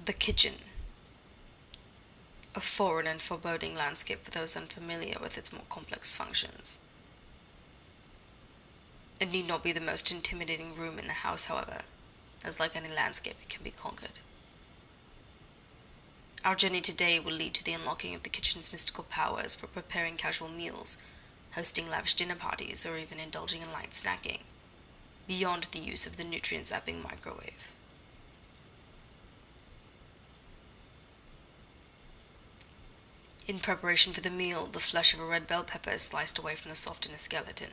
The kitchen. A foreign and foreboding landscape for those unfamiliar with its more complex functions. It need not be the most intimidating room in the house, however, as like any landscape, it can be conquered. Our journey today will lead to the unlocking of the kitchen's mystical powers for preparing casual meals, hosting lavish dinner parties, or even indulging in light snacking, beyond the use of the nutrient-zapping microwave. In preparation for the meal, the flesh of a red bell pepper is sliced away from the soft inner skeleton.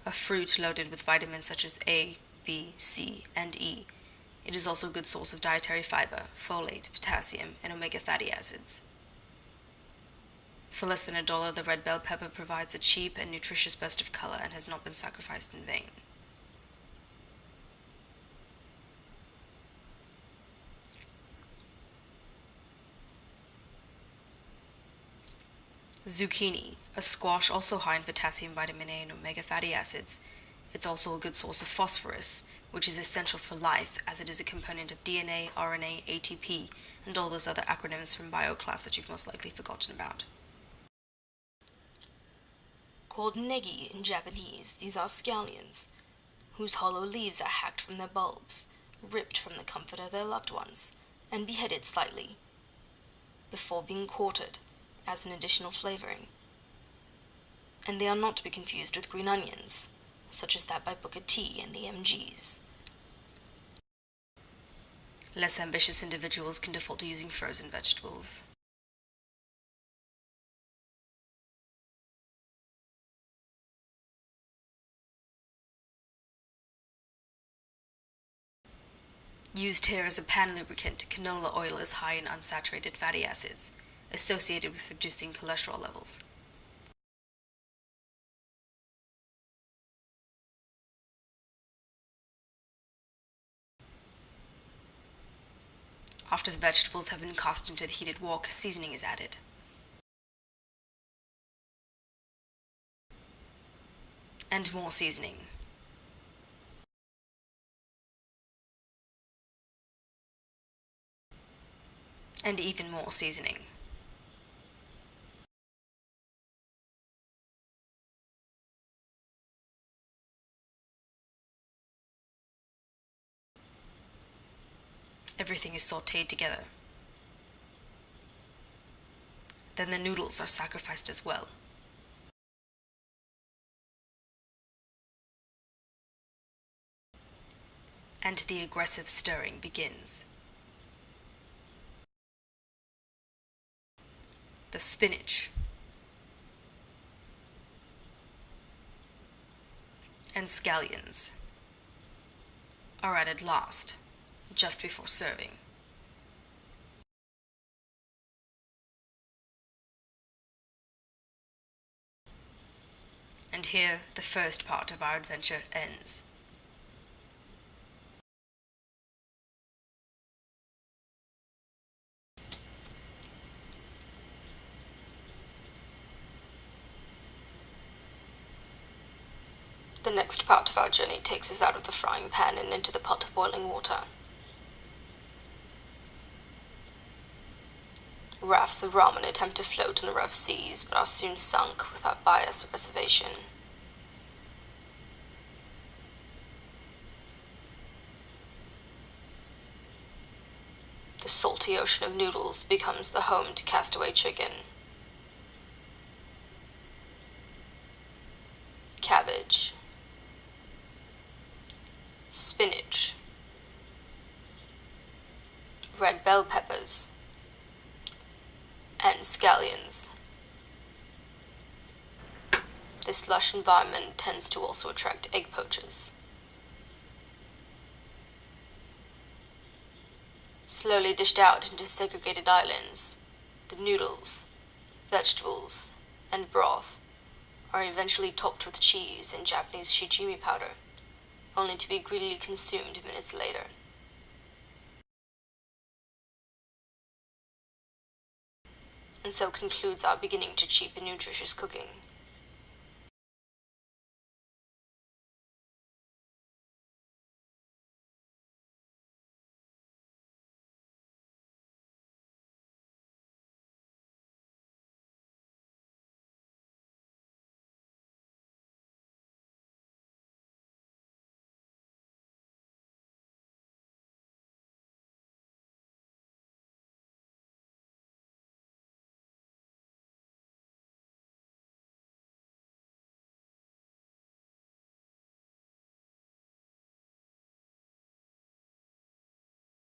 A fruit loaded with vitamins such as A, B, C, and E, it is also a good source of dietary fiber, folate, potassium, and omega fatty acids. For less than $1, the red bell pepper provides a cheap and nutritious burst of color and has not been sacrificed in vain. Zucchini, a squash also high in potassium, vitamin A, and omega fatty acids. It's also a good source of phosphorus, which is essential for life as it is a component of DNA, RNA, ATP, and all those other acronyms from bio class that you've most likely forgotten about. Called negi in Japanese, these are scallions, whose hollow leaves are hacked from their bulbs, ripped from the comfort of their loved ones, and beheaded slightly, before being quartered as an additional flavoring. And they are not to be confused with green onions, such as that by Booker T and the MGs. Less ambitious individuals can default to using frozen vegetables. Used here as a pan lubricant, canola oil is high in unsaturated fatty acids, associated with reducing cholesterol levels. After the vegetables have been cast into the heated wok, seasoning is added. And more seasoning. And even more seasoning. Everything is sautéed together. Then the noodles are sacrificed as well. And the aggressive stirring begins. The spinach and scallions are added last, just before serving. And here the first part of our adventure ends. The next part of our journey takes us out of the frying pan and into the pot of boiling water. Rafts of ramen attempt to float on the rough seas, but are soon sunk without bias or reservation. The salty ocean of noodles becomes the home to castaway chicken, cabbage, spinach, red bell peppers, and scallions. This lush environment tends to also attract egg poachers. Slowly dished out into segregated islands, the noodles, vegetables, and broth are eventually topped with cheese and Japanese shijimi powder, only to be greedily consumed minutes later. And so concludes our beginning to cheap and nutritious cooking.